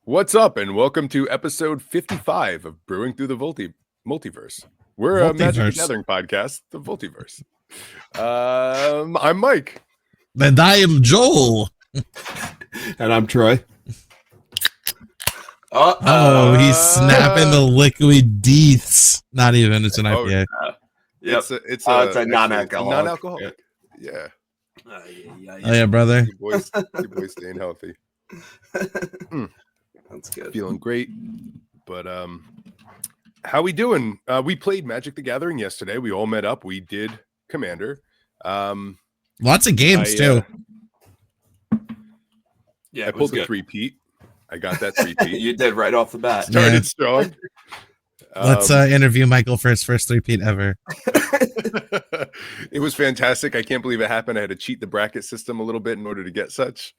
What's up, and welcome to episode 55 of Brewing Through the Multiverse. We're a Magic the Multiverse. Gathering podcast, the Multiverse. I'm Mike. And I am Joel. And I'm Troy. Oh, he's snapping the liquid deets. Not even. It's an IPA. Yep. It's a non-alcoholic. Yeah. Oh, yeah, brother. Your boy's staying healthy. That's good. Feeling great. But how we doing? We played Magic the Gathering yesterday. We all met up. We did Commander. Lots of games, too. Yeah, I pulled the three-peat. I got that three-peat. You did right off the bat. Started strong. Let's interview Michael for his first three-peat ever. It was fantastic. I can't believe it happened. I had to cheat the bracket system a little bit in order to get such.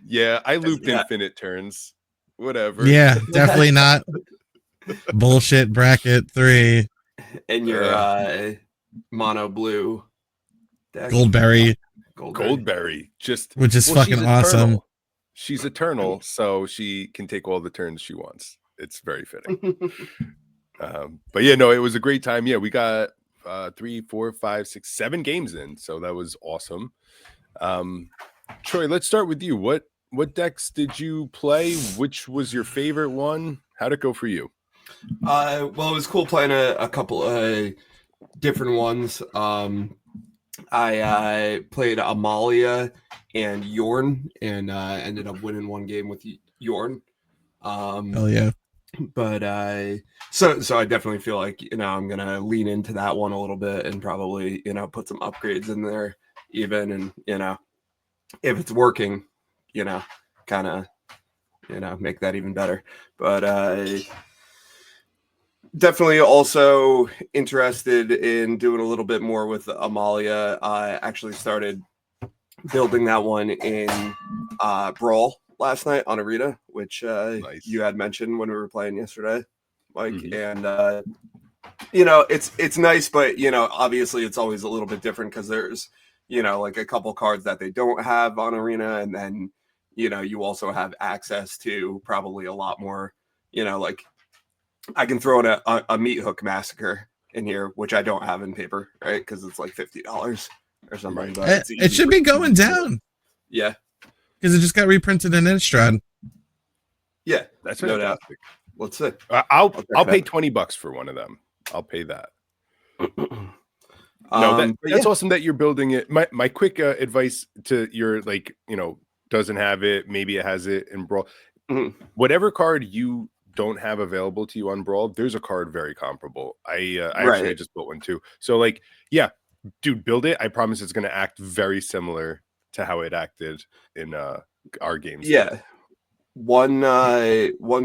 Yeah, I looped infinite turns. Whatever. Yeah, definitely not. Bullshit bracket 3. And your mono blue deck. Goldberry. Goldberry. Which is fucking awesome. She's eternal, so she can take all the turns she wants. It's very fitting. But yeah, no, it was a great time. Yeah, we got 3, 4, 5, 6, 7 games in, so that was awesome. Troy, let's start with you. What decks did you play? Which was your favorite one? How'd it go for you? Well, it was cool playing a couple of different ones. I played Amalia and Yorn, and ended up winning one game with Yorn. Hell yeah. But so I definitely feel like, I'm gonna lean into that one a little bit and probably, put some upgrades in there even, and if it's working, kind of make that even better. But definitely also interested in doing a little bit more with Amalia. I actually started building that one in Brawl last night on Arena, which nice. You had mentioned when we were playing yesterday, Mike. Mm-hmm. And it's nice, but obviously it's always a little bit different because there's like a couple cards that they don't have on Arena, and then you also have access to probably a lot more. Like I can throw in a Meat Hook Massacre in here, which I don't have in paper, right? Because it's like $50 or something. Right. But it should be going down. Yeah. Because it just got reprinted in Innistrad. Yeah, that's no fantastic. Doubt. Let's see. I'll pay $20 for one of them. I'll pay that. That's awesome that you're building it. My quick advice to your doesn't have it, maybe it has it in Brawl. Mm-hmm. Whatever card you don't have available to you on Brawl, there's a card very comparable. I just built one too. So dude, build it. I promise it's going to act very similar to how it acted in our games. Yeah. One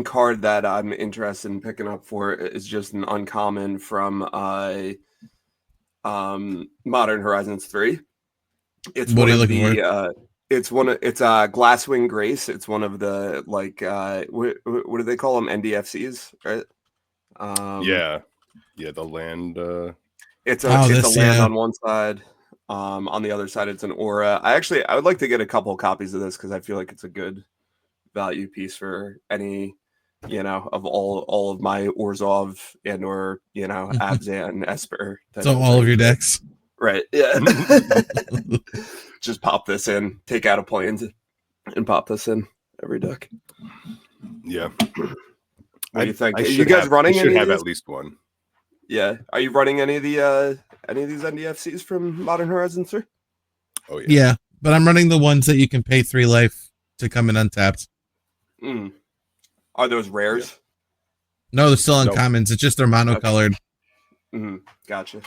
card that I'm interested in picking up for is just an uncommon from Modern Horizons 3. It's what one are you of looking the for? it's Glasswing Grace. It's one of the what do they call them? NDFCs, right? The land. It's a land on one side. On the other side, it's an aura. I would like to get a couple of copies of this because I feel like it's a good value piece for any, of all of my Orzhov and or Abzan, Esper. So all of your decks, right? Yeah. Just pop this in, take out a Plains, and pop this in every deck. Yeah. What do you think? Are you guys running? Should have at least one. Yeah. Are you running any of these NDFCs from Modern Horizons 3? Oh yeah. Yeah, but I'm running the ones that you can pay 3 life to come in untapped. Are those rares? Yeah. No, they're still uncommons. It's just they're monocolored. Okay. Gotcha.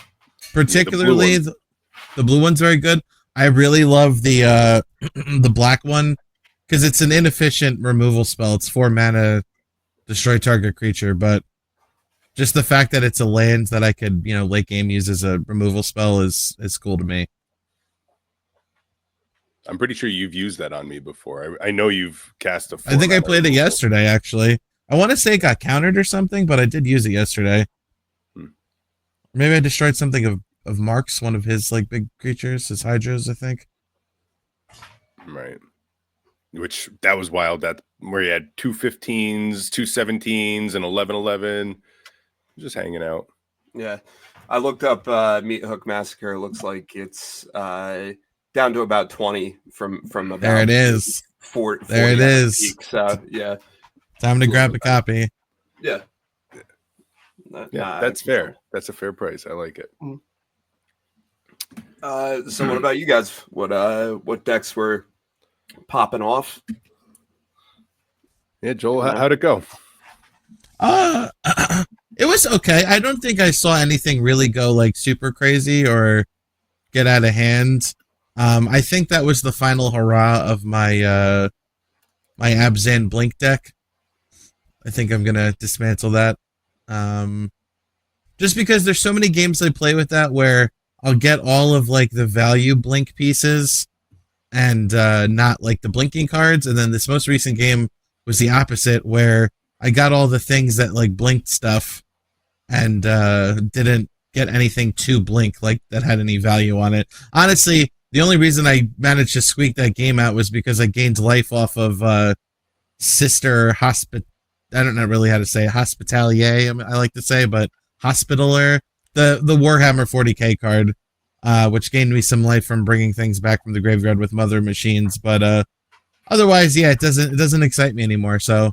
Particularly the blue one's very good. I really love the the black one because it's an inefficient removal spell. It's 4 mana, destroy target creature, but just the fact that it's a land that I could, late game use as a removal spell is cool to me. I'm pretty sure you've used that on me before. I know you've cast a 4 I think I played it yesterday, actually. I want to say it got countered or something, but I did use it yesterday. Maybe I destroyed something of Mark's, one of his big creatures, his hydras, I think. Right. which that was wild. That where you had 215s, 217s, and 1111, just hanging out. Yeah, I looked up Meat Hook Massacre. It looks like it's down to about 20 from about there it is. 40 there it is. Peak, so yeah, time to grab a copy. Yeah. That's fair. That's a fair price. I like it. So what about you guys? What decks were popping off? Yeah, Joel, how'd it go? It was okay. I don't think I saw anything really go like super crazy or get out of hand. I think that was the final hurrah of my my Abzan Blink deck. I think I'm gonna dismantle that. Just because there's so many games I play with that where I'll get all of like the value blink pieces and not like the blinking cards, and then this most recent game was the opposite where I got all the things that like blinked stuff and didn't get anything to blink like that had any value on it. Honestly, the only reason I managed to squeak that game out was because I gained life off of Sister Hospit. I don't know really how to say it. Hospitalier, I like to say, but Hospitaler, the Warhammer 40k card, which gained me some life from bringing things back from the graveyard with Mother Machines. But otherwise, yeah, it doesn't excite me anymore. So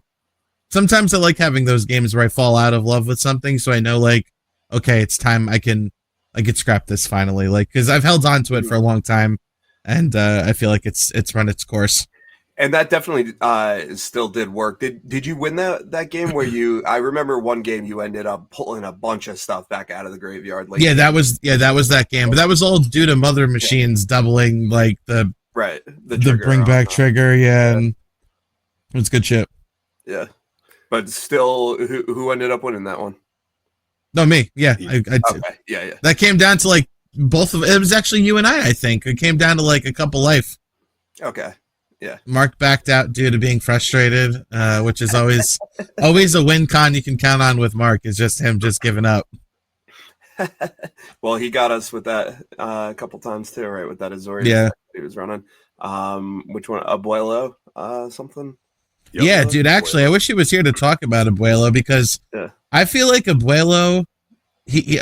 sometimes I like having those games where I fall out of love with something, so I know like, okay, it's time I can scrap this finally, like because I've held on to it for a long time, and I feel like it's run its course. And that definitely still did work. Did you win that game where you? I remember one game you ended up pulling a bunch of stuff back out of the graveyard. Like that was that game, but that was all due to Mother Machines doubling like the bring back trigger. And it was good shit. Yeah, but still, who ended up winning that one? No, me. Yeah, okay. Yeah. That came down to like both of it was actually you and I think it came down to like a couple life. Okay. Yeah. Mark backed out due to being frustrated, which is always a win con you can count on with Mark. Is just him just giving up. Well, he got us with that a couple times too, right? With that Azorius he was running. Which one? Abuelo something? Yep. Yeah, dude, actually, I wish he was here to talk about Abuelo because I feel like Abuelo, he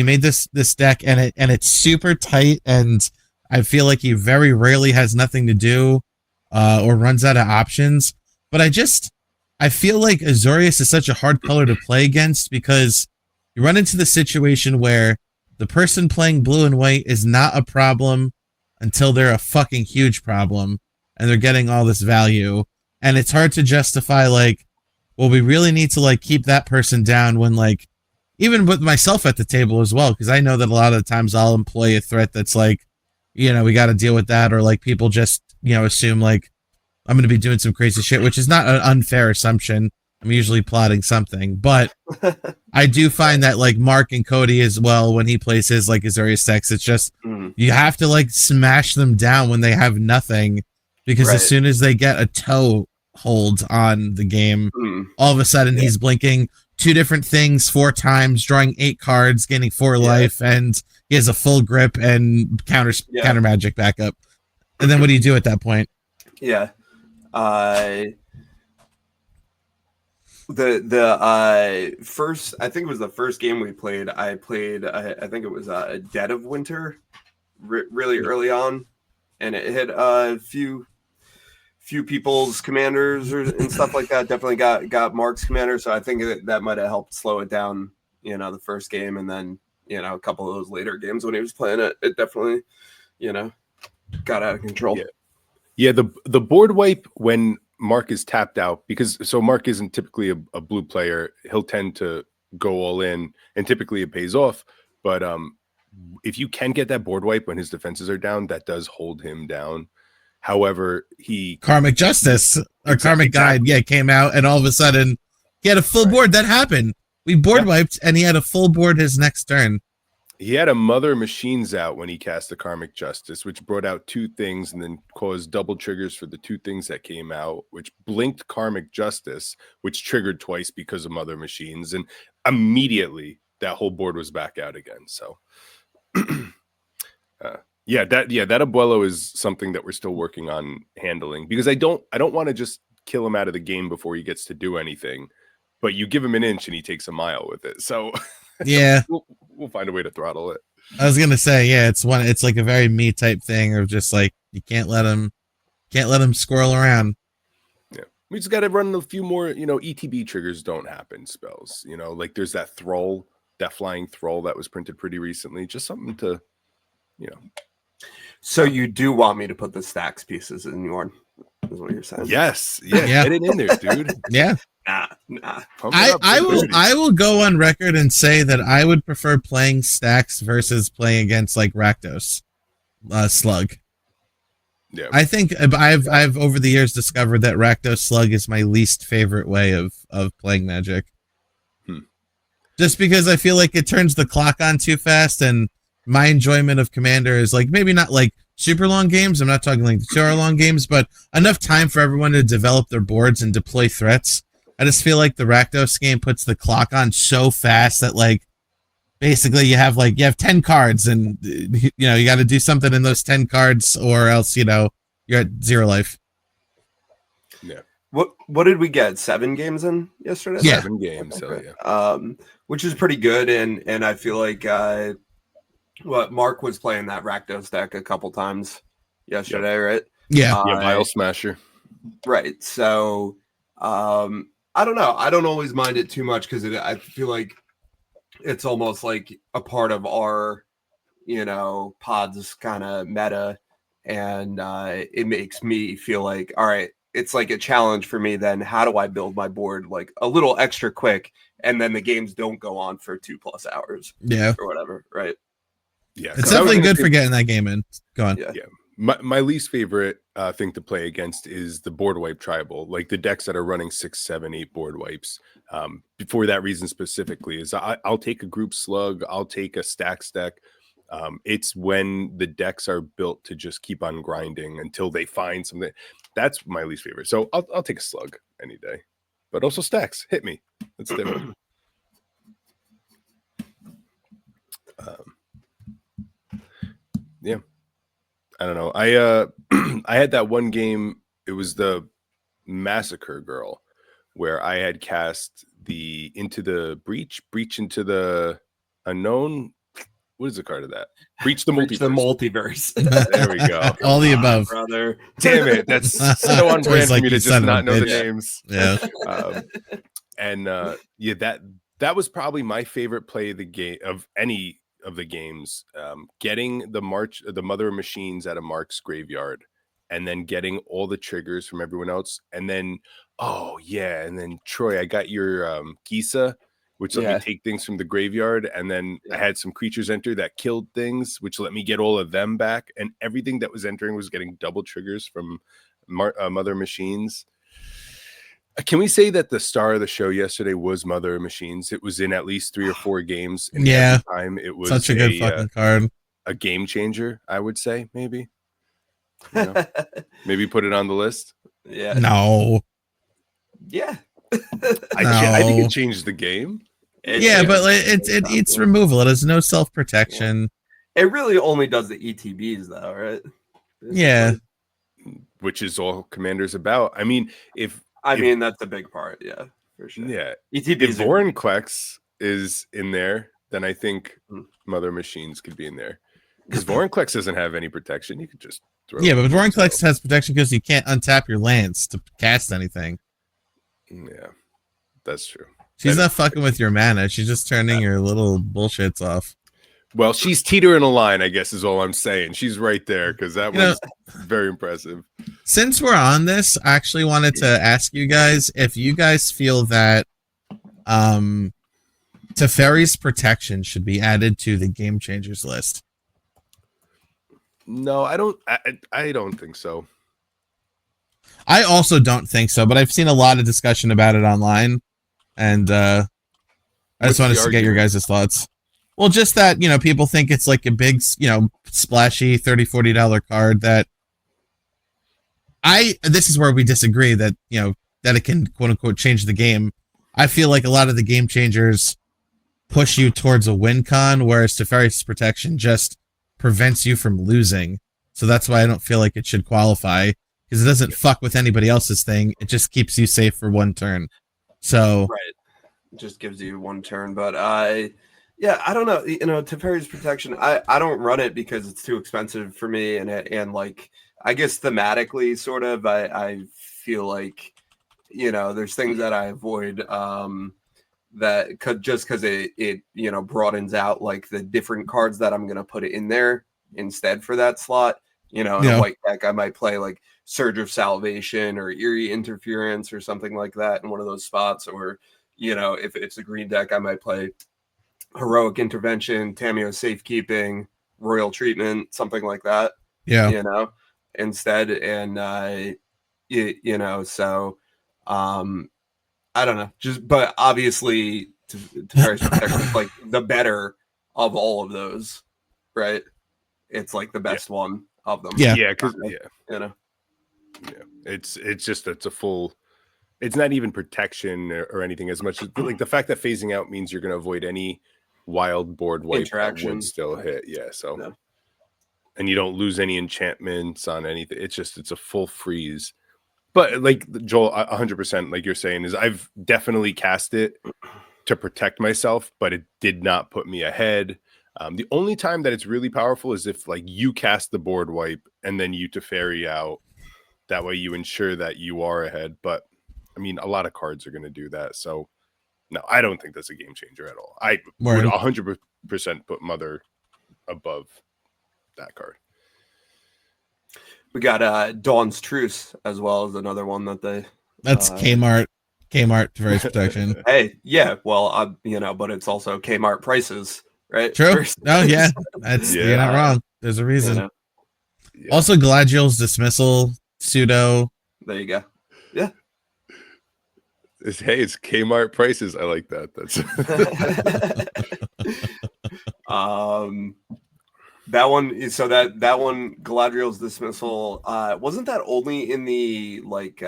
made this deck and it's super tight, and I feel like he very rarely has nothing to do or runs out of options. But I feel like Azorius is such a hard color to play against because you run into the situation where the person playing blue and white is not a problem until they're a fucking huge problem and they're getting all this value. And it's hard to justify like, well, we really need to like keep that person down when like, even with myself at the table as well, because I know that a lot of the times I'll employ a threat that's like, we got to deal with that, or like people just, assume like I'm going to be doing some crazy shit, which is not an unfair assumption. I'm usually plotting something, but I do find that like Mark and Cody as well, when he plays his like Azorius decks, it's just, you have to like smash them down when they have nothing, because as soon as they get a toe hold on the game, all of a sudden he's blinking 2 different things 4 times, drawing 8 cards, gaining 4 life, and he has a full grip and counter magic backup. And then what do you do at that point? Yeah. The first, I think it was the first game we played. I think it was Dead of Winter, really early on, and it hit a few people's commanders and stuff like that. Definitely got Mark's commander, so I think that might have helped slow it down. The first game, and then a couple of those later games when he was playing it, it definitely got out of control. Yeah. The board wipe when Mark is tapped out, because Mark isn't typically a blue player. He'll tend to go all in, and typically it pays off. But if you can get that board wipe when his defenses are down, that does hold him down. However, Karmic Justice or Karmic Guide, came out, and all of a sudden he had a full board. That happened. We board wiped, and he had a full board his next turn. He had a Mother Machines out when he cast the Karmic Justice, which brought out 2 things and then caused double triggers for the 2 things that came out, which blinked Karmic Justice, which triggered twice because of Mother Machines. And immediately that whole board was back out again. So Yeah, that Abuelo is something that we're still working on handling, because I don't want to just kill him out of the game before he gets to do anything, but you give him an inch and he takes a mile with it. So Yeah, we'll find a way to throttle it. I was gonna say, yeah, it's like a very me type thing of just like you can't let him squirrel around. Yeah, we just got to run a few more. ETB triggers don't happen spells. Like there's that flying thrall that was printed pretty recently. Just something to, So you do want me to put the stacks pieces in your, is what you're saying? Yes, yeah. Get it in there, dude. Yeah. Nah. I will go on record and say that I would prefer playing stacks versus playing against like Rakdos Slug. Yeah. I think I've over the years discovered that Rakdos Slug is my least favorite way of playing Magic. Just because I feel like it turns the clock on too fast, and my enjoyment of Commander is like maybe not like super long games. I'm not talking like 2 hour long games, but enough time for everyone to develop their boards and deploy threats. I just feel like the Rakdos game puts the clock on so fast that like basically you have 10 cards and you got to do something in those 10 cards or else you're at 0 life. Yeah. What did we get? 7 games in yesterday? Yeah. 7 games. Okay. Yeah. Which is pretty good, and I feel like Mark was playing that Rakdos deck a couple times yesterday, right? Yeah. Vial Smasher. Right. So I don't know. I don't always mind it too much because I feel like it's almost like a part of our, pods kind of meta, and it makes me feel like, all right, it's like a challenge for me. Then how do I build my board like a little extra quick, and then the games don't go on for 2+ hours, or whatever, right? Yeah, it's definitely good for getting that game in. Go on. Yeah. My least favorite thing to play against is the board wipe tribal, like the decks that are running 6, 7, 8 board wipes. For that reason specifically, is I'll take a group slug, I'll take a stacks deck. It's when the decks are built to just keep on grinding until they find something. That's my least favorite. So I'll take a slug any day, but also stacks. Hit me. That's different. Yeah. I don't know. I had that one game. It was the Massacre Girl, where I had cast the into the breach into the unknown. What is the card of that? Breach the multiverse. There we go. All the above, brother. Damn it! That's so on brand for me to just not know the names. Yeah. That was probably my favorite play of the game of any of the games. Getting the Mother of Machines out of Mark's graveyard, and then getting all the triggers from everyone else, and then and then Troy, I got your Gisa, which let me take things from the graveyard, and then I had some creatures enter that killed things, which let me get all of them back, and everything that was entering was getting double triggers from Mother Machines. Can we say that the star of the show yesterday was Mother of Machines? It was in at least 3 or 4 games. And every time it was such a good fucking card. A game changer, I would say, maybe. Maybe put it on the list. Yeah. No. Yeah. I think it changed the game. But it eats removal. It has no self-protection. It really only does the ETBs though, right? Yeah. Which is all Commander's about. I mean, that's a big part, yeah, for sure. Yeah. ETBs if Vorinclex is in there, then I think Mother Machines could be in there. Because Vorinclex doesn't have any protection. You could just throw it. But Vorinclex has protection because you can't untap your lands to cast anything. Yeah, that's true. She's not fucking with your mana. She's just turning your little bullshits off. Well, she's teetering a line, I guess, is all I'm saying. She's right there because that was very impressive. Since we're on this, I actually wanted to ask you guys if you guys feel that Teferi's protection should be added to the Game Changers list. No, I don't. I don't think so. I also don't think so, but I've seen a lot of discussion about it online, and I just wanted to get your guys' thoughts. Well, just that, people think it's like a big, splashy $30-$40 card that this is where we disagree that, that it can quote unquote change the game. I feel like a lot of the game changers push you towards a win con, whereas Teferi's protection just prevents you from losing. So that's why I don't feel like it should qualify, because it doesn't fuck with anybody else's thing. It just keeps you safe for one turn. So right, it just gives you one turn. But I don't know. Teferi's Protection, I don't run it because it's too expensive for me, and like I guess thematically, sort of, I feel like there's things that I avoid. That could just because it broadens out like the different cards that I'm gonna put it in there instead for that slot. In a white deck, I might play like Surge of Salvation or Eerie Interference or something like that in one of those spots. Or, if it's a green deck, I might play Heroic Intervention, Tameo Safekeeping, Royal Treatment, something like that. yeah. Instead. And so I don't know. But obviously Teferi's Protection is like the better of all of those, right? It's like the best one of them. Because it's a full. It's not even protection or anything as much as like the fact that phasing out means you're going to avoid any wild board wipe that would still hit. And you don't lose any enchantments on anything. It's a full freeze. But like Joel, 100%, like you're saying, is I've definitely cast it to protect myself, but it did not put me ahead. The only time that it's really powerful is if like you cast the board wipe and then you Teferi out. That way you ensure that you are ahead. But I mean, a lot of cards are going to do that. So no, I don't think that's a game changer at all. I would 100% put Mother above that card. We got Dawn's Truce as well as another one that they. That's Kmart Teferi's Protection. Hey, yeah, well, but it's also Kmart prices, right? True. Oh yeah, you're not wrong. There's a reason. Also, Gladriel's Dismissal pseudo. There you go. Yeah. It's Kmart prices. I like that. That's that one. So that one, Galadriel's Dismissal. Wasn't that only in the like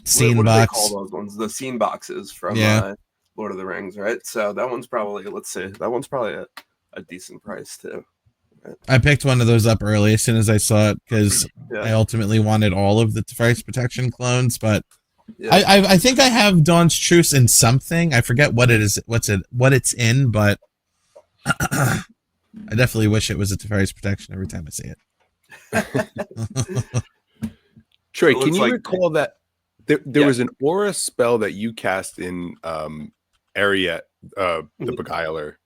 scene what box? Do they call those ones? The scene boxes from Lord of the Rings, right? So that one's probably a decent price too. Right? I picked one of those up early as soon as I saw it because I ultimately wanted all of the Teferi's Protection clones, but I think I have Dawn's Truce in something. I forget what it is, what it's in, but I definitely wish it was a Teferi's Protection every time I see it. Troy, can you recall that there was an aura spell that you cast in Ariet, the Beguiler?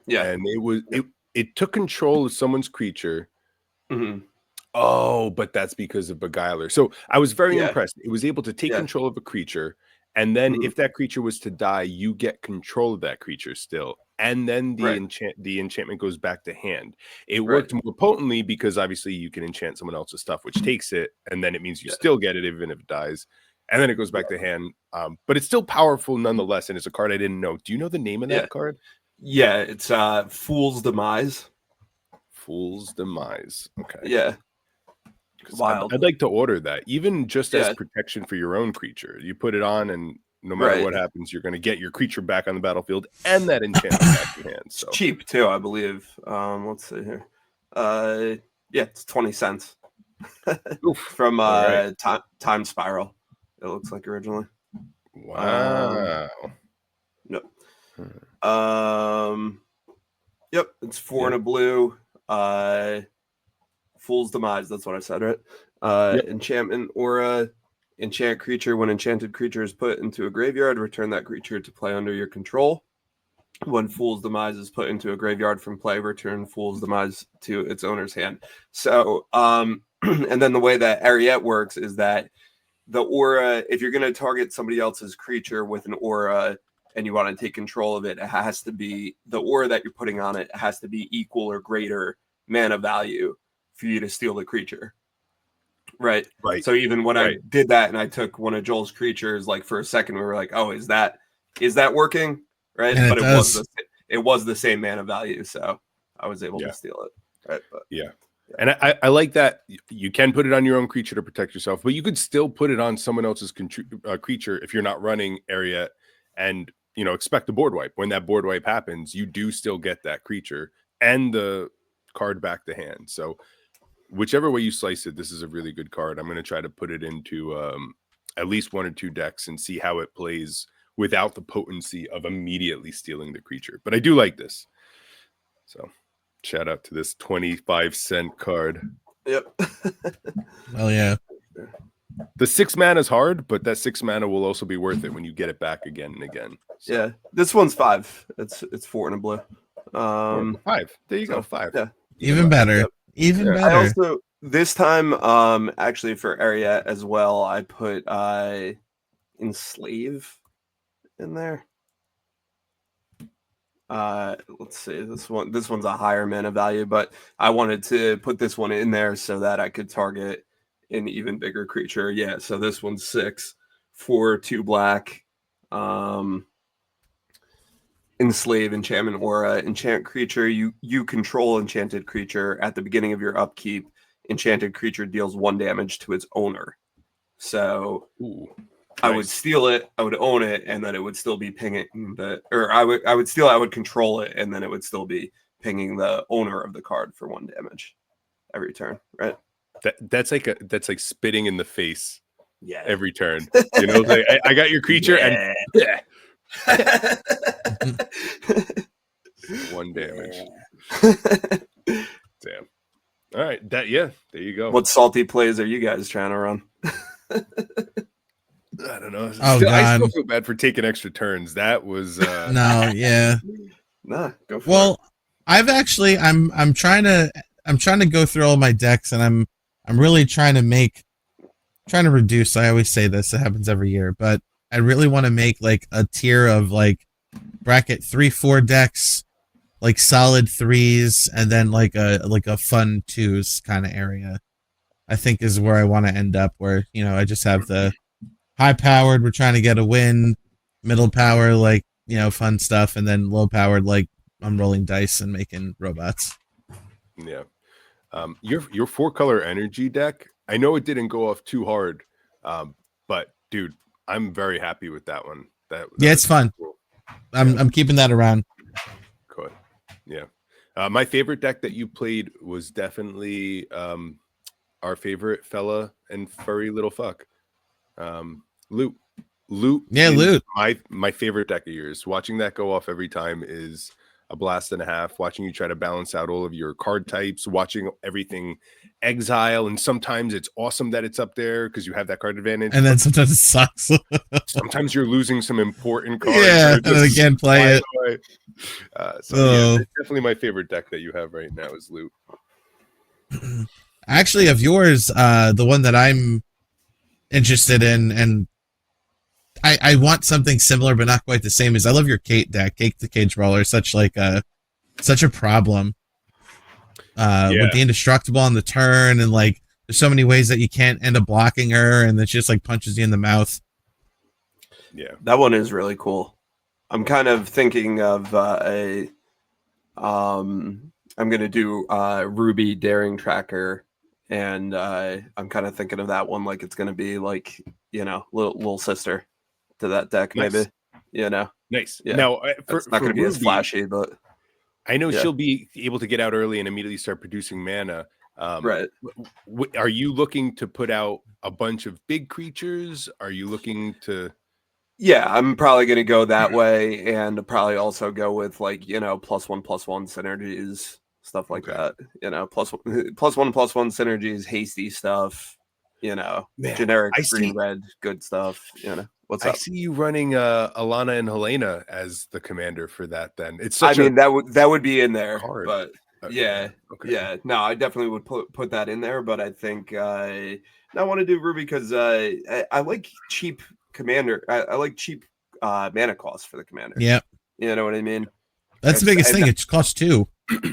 Yeah. And it took control of someone's creature. Mm-hmm. Oh, but that's because of Beguiler. So I was very impressed. It was able to take control of a creature, and then if that creature was to die, you get control of that creature still. And then the enchantment goes back to hand. It worked more potently because obviously you can enchant someone else's stuff, which takes it, and then it means you still get it even if it dies. And then it goes back to hand. But it's still powerful nonetheless, and it's a card I didn't know. Do you know the name of that card? Yeah, it's Fool's Demise. Fool's Demise. Okay. Yeah. Wild. I'd like to order that, even just as protection for your own creature. You put it on, and no matter what happens, you're going to get your creature back on the battlefield and that enchantment back in hand. So it's cheap too, I believe. Let's see here. It's 20 cents from Time Spiral. It looks like originally. Wow. Yep. It's 4 and a blue. Fool's Demise. That's what I said, right? Enchantment aura. Enchant creature. When enchanted creature is put into a graveyard, return that creature to play under your control. When Fool's Demise is put into a graveyard from play, return Fool's Demise to its owner's hand. So, and then the way that Ariet works is that the aura, if you're going to target somebody else's creature with an aura and you want to take control of it, it has to be the aura that you're putting on it has to be equal or greater mana value for you to steal the creature. Right. So even when I did that and I took one of Joel's creatures, like for a second, we were like, oh, is that working? Right. And but it was the same mana value. So I was able to steal it. Right. But, and I like that you can put it on your own creature to protect yourself, but you could still put it on someone else's creature if you're not running Ariet and, expect the board wipe. When that board wipe happens, you do still get that creature and the card back to hand. So whichever way you slice it, this is a really good card. I'm going to try to put it into at least 1 or 2 decks and see how it plays without the potency of immediately stealing the creature. But I do like this. So shout out to this 25-cent card. Yep. Well, yeah. The 6 mana is hard, but that 6 mana will also be worth it when you get it back again and again. So. Yeah, this one's 5. It's 4 in a blue. 5. There you go. 5. Yeah. Even better. Yep. Even better. I also this time, actually for area as well, I put Enslave in there. Let's see, this one's a higher mana value, but I wanted to put this one in there so that I could target an even bigger creature. Yeah, so this one's 6 for 2 black. Enslave, enchantment aura, enchant creature. You control enchanted creature. At the beginning of your upkeep, enchanted creature deals 1 damage to its owner. So I would steal it, I would own it, and then it would still be pinging the, or I would control it, and then it would still be pinging the owner of the card for 1 damage every turn, right? That's like spitting in the face. Yeah. Every turn. You know, like, I got your creature and 1 damage. Damn. All right. There you go. What salty plays are you guys trying to run? I don't know. I still feel bad for taking extra turns. That was no, yeah. Nah, go for it. Well, I've actually I'm trying to go through all my decks, and I'm really trying to reduce. I always say this, it happens every year, but I really want to make like a tier of like bracket 3-4 decks, like solid 3s, and then like a fun 2s kind of area. I think is where I want to end up, where, you know, I just have the high powered, we're trying to get a win, middle power, like, you know, fun stuff, and then low powered, like I'm rolling dice and making robots. Yeah. Your 4-color energy deck, I know it didn't go off too hard, but dude, I'm very happy with that one. That it's fun. Cool. I'm keeping that around. Cool. Yeah. My favorite deck that you played was definitely our favorite fella and furry little fuck. Loot. Yeah, Loot. My favorite deck of yours. Watching that go off every time is a blast and a half. Watching you try to balance out all of your card types, watching everything exile, and sometimes it's awesome that it's up there because you have that card advantage. And then sometimes it sucks. Sometimes you're losing some important cards. Yeah, and I can't play it. Yeah, it's definitely my favorite deck that you have right now is Loot. Actually, of yours, the one that I'm interested in, and I want something similar but not quite the same, is I love your Kate deck. Kate the Cage Brawler, such a problem. With the indestructible on the turn, and like there's so many ways that you can't end up blocking her, and it just like punches you in the mouth. Yeah, that one is really cool. I'm kind of thinking of I'm gonna do Ruby Daring Tracker, and I'm kind of thinking of that one like it's gonna be like, you know, little sister to that deck. Nice. Maybe, you know. Nice. Yeah. Now, it's not going to be as flashy, but I know she'll be able to get out early and immediately start producing mana. Right. Are you looking to put out a bunch of big creatures? Are you looking to? Yeah, I'm probably going to go that way, and probably also go with like, you know, +1/+1 synergies, stuff like that. You know, +1/+1 synergies, hasty stuff. You know, generic green red good stuff. You know. I see you running Alana and Helena as the commander for that. Then it's that would be in there, card. But yeah. No, I definitely would put that in there. But I think I want to do Ruby because I like cheap commander. I like cheap mana costs for the commander. Yeah, you know what I mean. That's the biggest thing. It costs 2.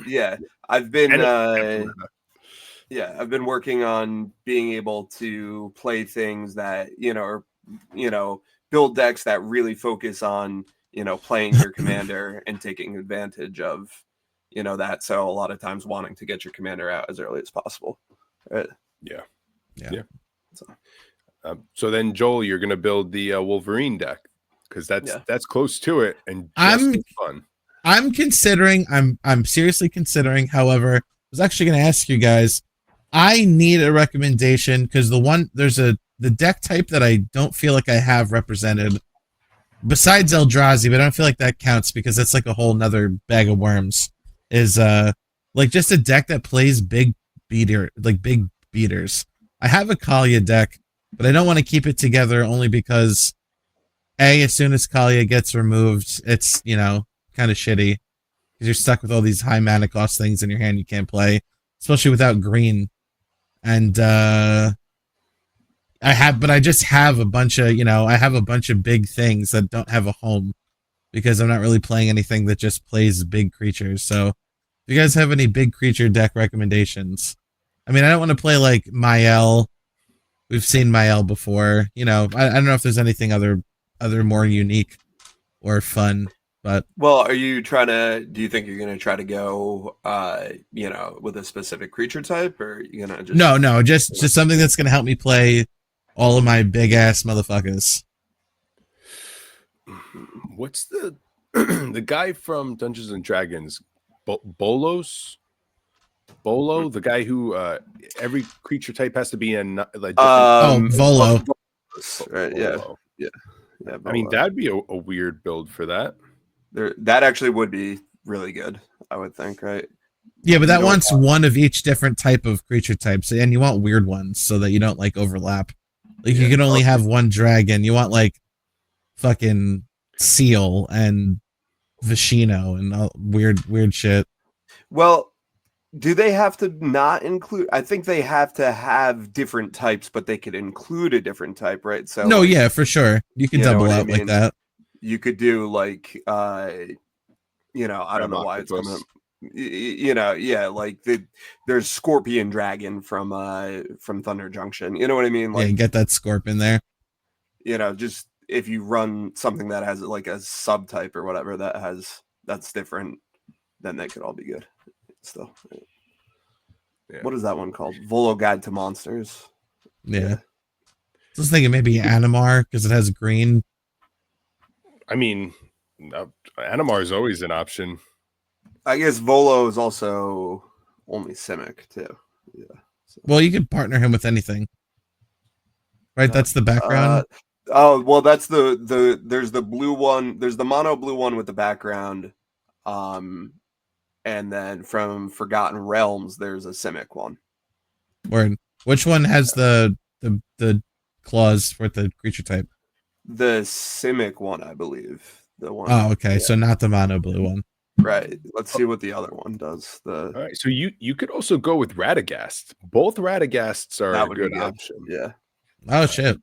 Yeah, I've been I've been working on being able to play things that build decks that really focus on, you know, playing your commander and taking advantage of, you know, that. So a lot of times wanting to get your commander out as early as possible. Right. Yeah. So then, Joel, you're going to build the Wolverine deck because that's close to it and just fun. I'm seriously considering. However, was actually going to ask you guys. I need a recommendation because the deck type that I don't feel like I have represented besides Eldrazi, but I don't feel like that counts because that's like a whole nother bag of worms. Is like just a deck that plays big beaters. I have a Kalia deck, but I don't want to keep it together only because as soon as Kalia gets removed, it's kind of shitty because you're stuck with all these high mana cost things in your hand you can't play, especially without green. And I just have a bunch of big things that don't have a home because I'm not really playing anything that just plays big creatures. So, if you guys have any big creature deck recommendations? I mean, I don't want to play like Mael. We've seen Mael before. I don't know if there's anything other more unique or fun. But well, do you think you're gonna try to go with a specific creature type, or are you gonna just just something that's gonna help me play all of my big ass motherfuckers? What's the the guy from Dungeons and Dragons? Bolo, the guy who every creature type has to be in like Volo. Right, yeah. I mean, that'd be a weird build for that. That actually would be really good, I would think, right? Yeah, but that wants one of each different type of creature types, and you want weird ones so that you don't like overlap. Like you can only have one dragon. You want like fucking seal and Vishino and all weird shit. Well, do they have to not include? I think they have to have different types, but they could include a different type, right? So no, yeah, for sure. You can double out like that. You could do like I don't know why it's coming up. Like there's Scorpion Dragon from Thunder Junction. You know what I mean? Like, yeah, get that Scorp in there. Just if you run something that has like a subtype or whatever that's different, then they could all be good. Still, yeah. What is that one called? Volo Guide to Monsters. Yeah. I was thinking maybe Animar because it has green. I mean, Animar is always an option. I guess Volo is also only Simic too. Yeah. So. Well, you can partner him with anything, right? That's the background. Well, that's there's the blue one. There's the mono blue one with the background, and then from Forgotten Realms, there's a Simic one. Which one has the claws for the creature type? The Simic one, I believe. The one. Oh, okay. Yeah. So not the mono blue one. Right. Let's see what the other one does. All right. So you could also go with Radagast. Both Radagasts are a good option. Yeah. Oh shit.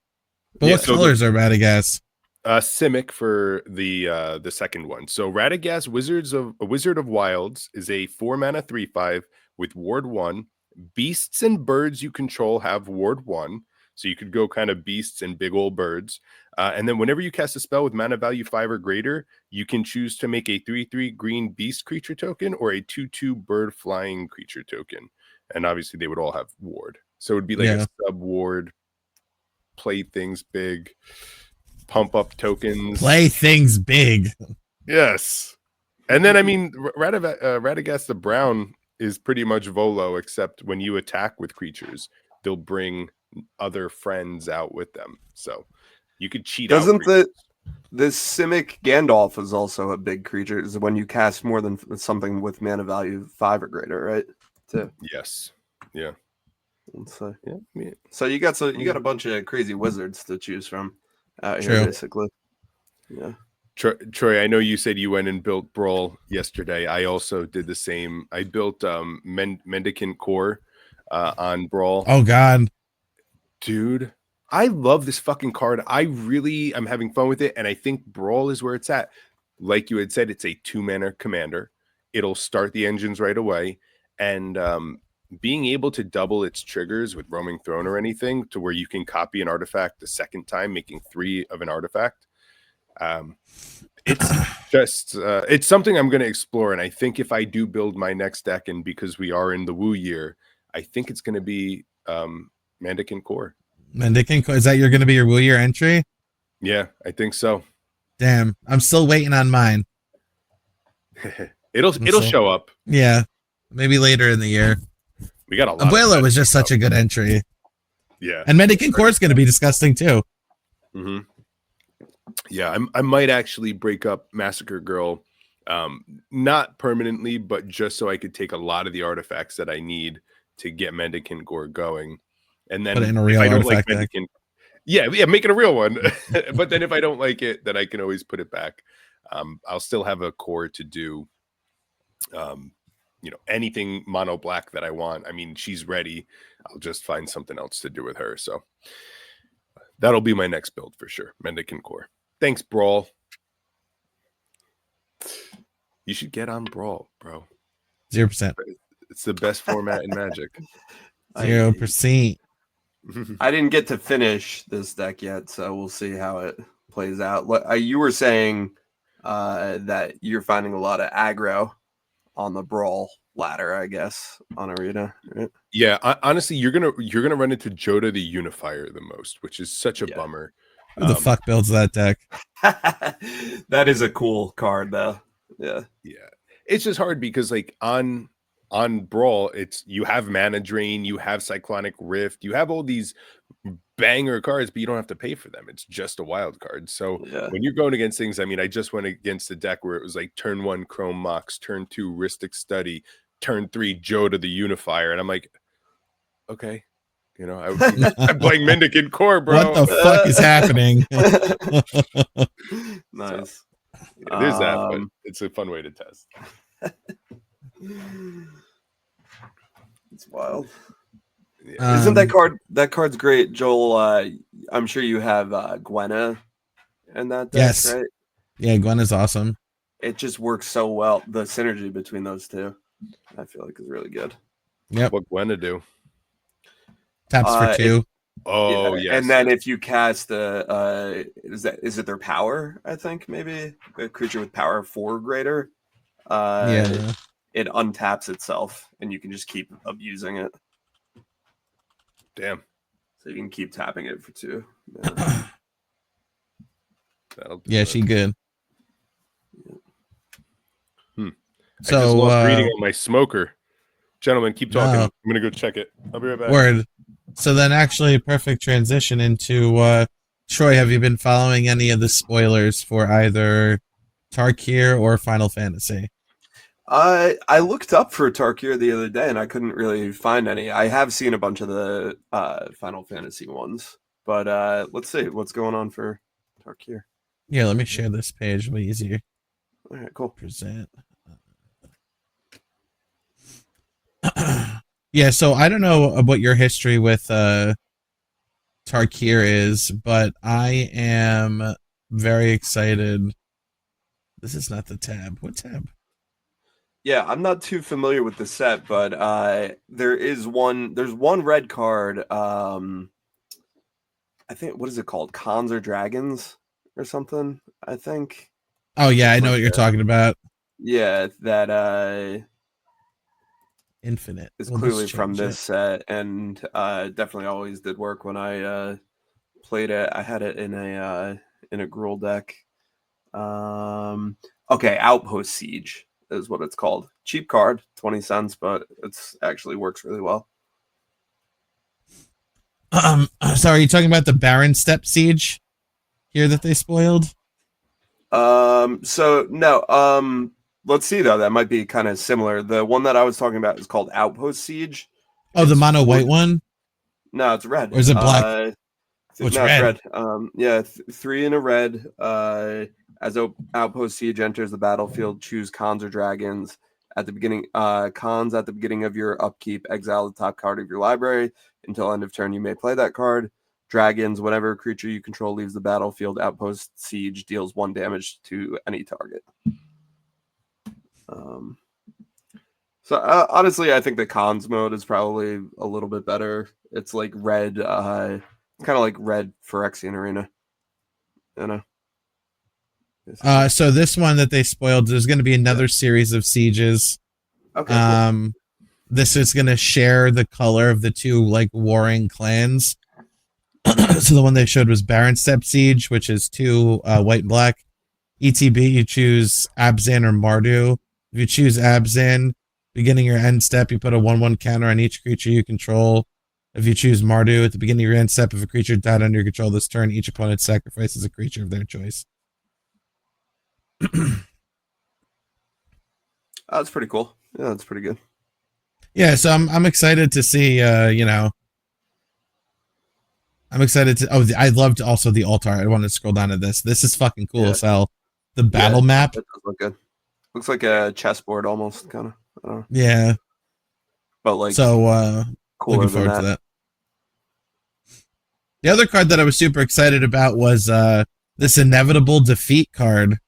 But what colors are Radagast? Simic for the second one. So Radagast, Wizard of Wilds, is a 4-mana 3/5 with Ward 1. Beasts and birds you control have Ward 1. So you could go kind of beasts and big old birds. And then whenever you cast a spell with mana value 5 or greater, you can choose to make a 3/3 green beast creature token or a 2/2 bird flying creature token. And obviously they would all have ward. So it would be like a sub ward, play things big, pump up tokens. Play things big. Yes. And then, I mean, Radagast the Brown is pretty much Volo, except when you attack with creatures, they'll bring other friends out with them. So you could cheat. Doesn't this Simic Gandalf is also a big creature? Is when you cast more than something with mana value 5 or greater, right? Too. Yes. Yeah. So So you got a bunch of crazy wizards to choose from out here, basically. Yeah. Troy, I know you said you went and built Brawl yesterday. I also did the same. I built Mendicant Core on Brawl. Oh God. Dude, I love this fucking card. I'm having fun with it, and I think Brawl is where it's at. Like you had said, it's a 2-mana commander. It'll start the engines right away, and being able to double its triggers with Roaming Throne or anything to where you can copy an artifact the second time, making 3 of an artifact. It's just it's something I'm going to explore, and I think if I do build my next deck, and because we are in the Woo year, I think it's going to be Mendicant Core. Mendicant Core, is that going to be your Woo year entry? Yeah, I think so. Damn, I'm still waiting on mine. It'll show up. Yeah, maybe later in the year. We got a lot. Abuela was just such a good entry. Yeah, and Mendicant Core is going to be disgusting too. Mm-hmm. Yeah, I might actually break up Massacre Girl, not permanently, but just so I could take a lot of the artifacts that I need to get Mendicant Gore going, and then put it in a real if I don't like artifact deck. Mendicant, yeah, make it a real one. But then if I don't like it, then I can always put it back. I'll still have a core to do, anything mono black that I want. I mean, she's ready. I'll just find something else to do with her. So that'll be my next build for sure. Mendicant Core. Thanks, Brawl. You should get on Brawl, bro. 0%. It's the best format in Magic. 0%. I didn't get to finish this deck yet, so we'll see how it plays out. You were saying that you're finding a lot of aggro on the Brawl ladder, I guess, on Arena, right? Yeah, honestly, you're gonna run into Joda the Unifier the most, which is such a bummer. Who the fuck builds that deck? That is a cool card, though. Yeah. It's just hard because like on Brawl, you have Mana Drain, you have Cyclonic Rift, you have all these banger cards, but you don't have to pay for them. It's just a wild card. So when you're going against things, I mean, I just went against a deck where it was like turn 1 Chrome Mox, turn 2 Rhystic Study, turn 3 Joda the Unifier, and I'm like, okay. I'm playing Mendicant Core, bro. What the fuck is happening? Nice. Yeah, there's that, but it's a fun way to test. It's wild. Yeah. Isn't that card's great, Joel? I'm sure you have Gwenna in that deck, yes. right? Yeah, Gwen is awesome. It just works so well. The synergy between those two, I feel like, is really good. Yep. What Gwenna do? Taps for 2. Yes. And then if you cast is it their power? I think maybe a creature with power 4 greater. It untaps itself, and you can just keep abusing it. Damn. So you can keep tapping it for 2. Yeah, she good. So I just lost reading on my smoker. Gentlemen, keep talking. I'm gonna go check it. I'll be right back. Word. So then actually perfect transition into Troy, have you been following any of the spoilers for either Tarkir or Final Fantasy? I looked up for Tarkir the other day and I couldn't really find any. I have seen a bunch of the Final Fantasy ones, but let's see what's going on for Tarkir. Yeah, let me share this page. It'll be easier. All right, cool. Present. Yeah, so I don't know what your history with Tarkir is, but I am very excited. This is not the tab. What tab? Yeah, I'm not too familiar with the set, but there's one red card. I think, what is it called? Cons or Dragons or something, I think. Oh yeah, I know what you're talking about. Yeah, that Infinite is clearly from this set, and definitely always did work when I played it. I had it in a Gruul deck. Okay, Outpost Siege is what it's called. Cheap card, 20 cents, but it's actually works really well. Sorry, are you talking about the Baron Step Siege here that they spoiled? So no, let's see though. That might be kind of similar. The one that I was talking about is called Outpost Siege. Oh, the mono white one? No, it's red. Or is it black? It's red. Yeah, 3 in a red. As Outpost Siege enters the battlefield, choose Cons or Dragons. At the beginning, Cons at the beginning of your upkeep, exile the top card of your library. Until end of turn, you may play that card. Dragons, whenever creature you control leaves the battlefield, Outpost Siege deals 1 damage to any target. So honestly, I think the Cons mode is probably a little bit better. It's like red, kind of like red Phyrexian Arena. You know. So this one that they spoiled, there's going to be another series of sieges. Okay. Cool. This is going to share the color of the two like warring clans. So the one they showed was Baron Step Siege, which is 2 white and black. ETB, you choose Abzan or Mardu. If you choose Abzan, Beginning or end step, you put a 1/1 counter on each creature you control. If you choose Mardu, at the beginning of your end step, if a creature died under your control this turn, each opponent sacrifices a creature of their choice. That's pretty cool. Yeah, that's pretty good. Yeah, so I'm excited to see. I'm excited to. Oh, I loved also the altar. I want to scroll down to this. This is fucking cool as hell. The battle map. That does look good. Looks like a chessboard almost, kind of. I don't know. Yeah. But like, so looking forward to that. The other card that I was super excited about was this inevitable defeat card.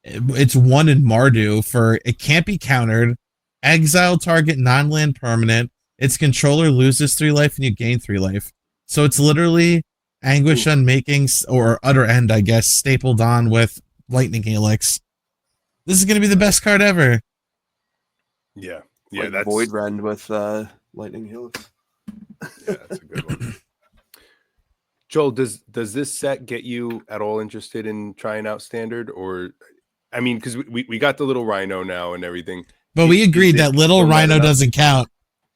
It's 1 in Mardu for it can't be countered. Exile target non-land permanent. Its controller loses 3 life and you gain 3 life. So it's literally Anguish Unmaking or Utter End, I guess, stapled on with Lightning Helix. This is gonna be the best card ever. Yeah, like that's Void Rend with Lightning Helix. Yeah, that's a good one. Joel, does this set get you at all interested in trying out Standard? Or, I mean, because we got the little Rhino now and everything. But we agreed that little Rhino doesn't count.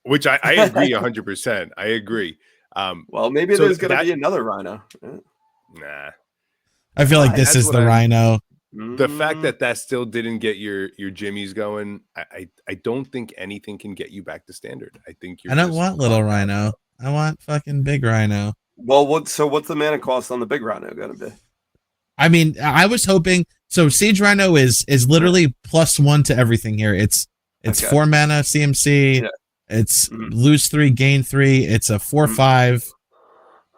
Which I agree 100%. I agree. Well, maybe there's going to be another Rhino. Nah. I feel like this is the Rhino. The fact that still didn't get your jimmies going, I don't think anything can get you back to Standard. I think I don't want little Rhino. I want fucking big Rhino. Well, what's the mana cost on the big Rhino going to be? I mean, I was hoping. So Siege Rhino is literally +1 to everything here. It's 4 mana CMC. Yeah. It's lose 3, gain 3. It's a 4/5.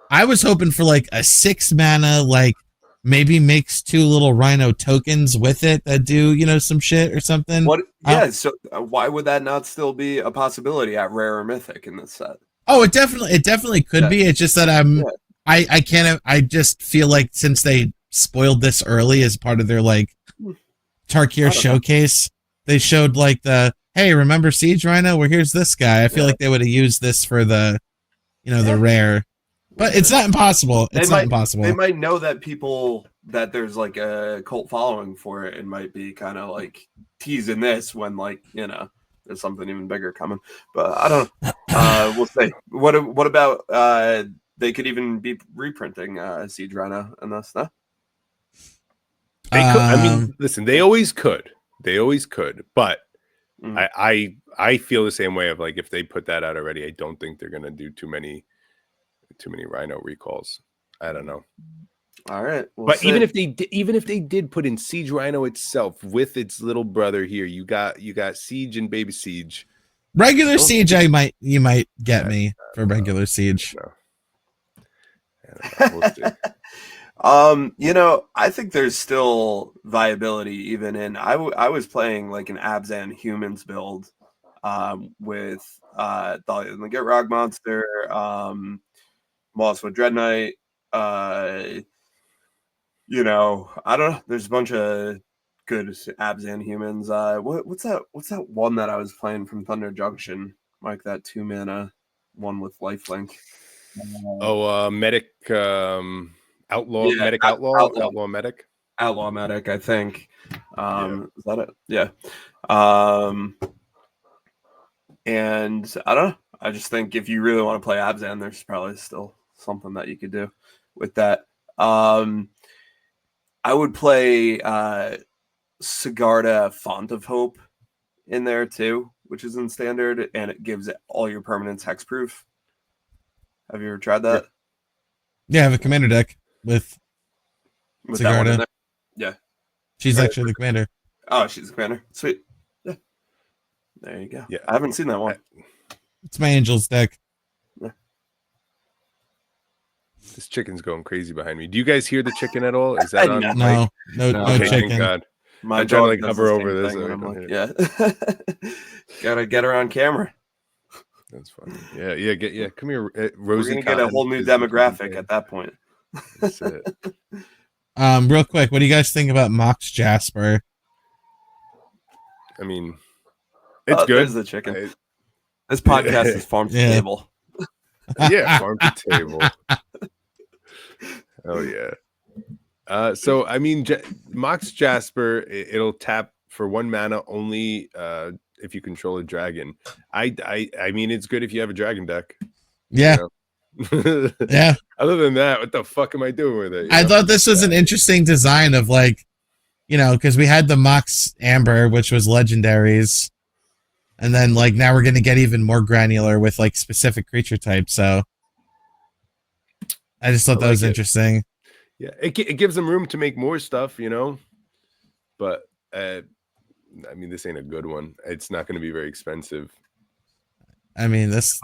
I was hoping for like a 6 mana, like maybe makes 2 little Rhino tokens with it that do some shit or something. What? Yeah. So why would that not still be a possibility at Rare or Mythic in this set? Oh, it definitely could be. It's just that I can't. I just feel like since they spoiled this early as part of their like Tarkir showcase, they showed like hey, remember Siege Rhino? Well, here's this guy. I feel like they would have used this for the rare, but it's not impossible. It's not impossible. They might know that there's like a cult following for it and might be kind of like teasing this when there's something even bigger coming. But I don't know. We'll see. What about they could even be reprinting Siege Rhino and this stuff? They could. I mean, listen, they always could. But I feel the same way of like if they put that out already, I don't think they're gonna do too many Rhino recalls. I don't know. All right, but see. even if they did put in Siege Rhino itself with its little brother here, you got Siege and Baby Siege. Regular Siege, you might get me for regular Siege. No. We'll see. I think there's still viability even in. I was playing like an Abzan Humans build, with the Get Rock Monster, Mosswood Dread Knight. I don't know. There's a bunch of good Abzan Humans. What's that one that I was playing from Thunder Junction? Like that 2 mana one with lifelink. Medic. Outlaw medic. Outlaw medic, I think. Is that it? Yeah. And I don't know. I just think if you really want to play Abzan, there's probably still something that you could do with that. I would play Sigarda Font of Hope in there too, which is in Standard, and it gives all your permanents hexproof. Have you ever tried that? Yeah, I have a commander deck with Sigarda. Yeah. She's actually the commander. Oh, she's the commander. Sweet. Yeah. There you go. Yeah. I haven't seen that one. It's my Angels deck. Yeah. This chicken's going crazy behind me. Do you guys hear the chicken at all? Is that on? No okay, chicken. Thank God. I'm trying to hover over this. Yeah. Gotta get her on camera. That's funny. Yeah. Come here, Rosie. We're gonna get a whole new demographic at that point. That's it. Real quick, what do you guys think about Mox Jasper? I mean, it's good. There's the chicken. This podcast is farm to table. Yeah, farm to table. Oh yeah. So I mean, Mox Jasper, it'll tap for 1 mana only if you control a dragon. I mean, it's good if you have a dragon deck. Yeah. You know? Yeah. Other than that, what the fuck am I doing with it? I thought this was an interesting design of like, you know, because we had the Mox Amber, which was legendaries. And then like now we're gonna get even more granular with like specific creature types. So I just thought that was interesting. Yeah, it gives them room to make more stuff, you know. But I mean, this ain't a good one. It's not going to be very expensive. I mean, this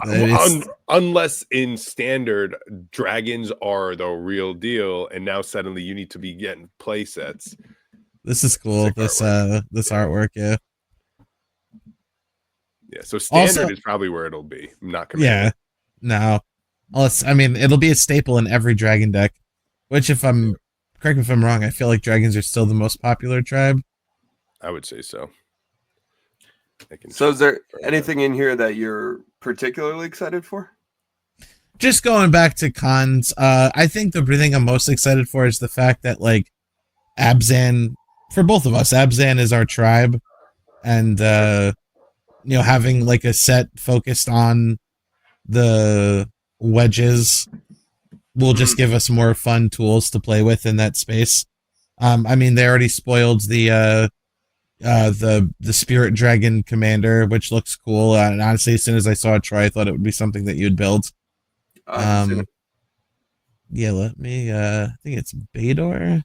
unless in standard, dragons are the real deal, and now suddenly you need to be getting play sets. This is cool. This artwork, yeah. Yeah, so standard is probably where it'll be. I'm not committed. Yeah, no. Unless, I mean, it'll be a staple in every dragon deck. Which, if I'm correct me if I'm wrong, I feel like dragons are still the most popular tribe. I would say so. So, is there anything in here that you're particularly excited for? Just going back to cons, I think the thing I'm most excited for is the fact that like Abzan, for both of us, Abzan is our tribe, and you know, having like a set focused on the wedges will just give us more fun tools to play with in that space. I mean, they already spoiled the Spirit Dragon Commander, which looks cool. And honestly, as soon as I saw it try, I thought it would be something that you'd build. Yeah, let me. I think it's Bador.